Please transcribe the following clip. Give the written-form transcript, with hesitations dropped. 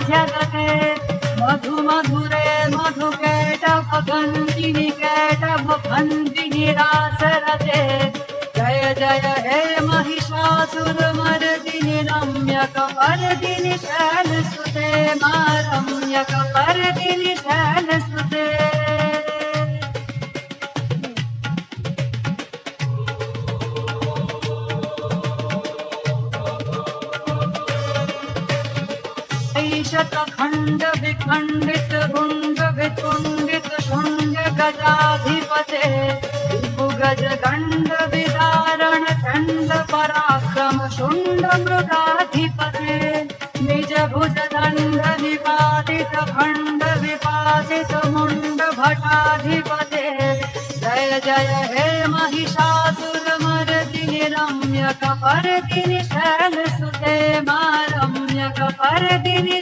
ध्यगते मधु मधुरे मधुकैटभगन्धिनि कैटभभन्धिनि रासरते जय जय हे महिषासुरमर्दिनि रम्यकपर्दिनि शैलसुते मा रम्यकपर्दिनि शैलसुते। शतखंड विखंडित भुंड वितुंडित शुंड गजाधिपते भुगज गंड विदारण खंड पराक्रम शुंड मृगाधिपते निज भुज दंड निपातित खंड विपातित मुंड भटाधिपते जय जय हे महिषासुरमर्दिनि रम्यकपर्दिनि शैलसुते मा रम्यकपर्दिनि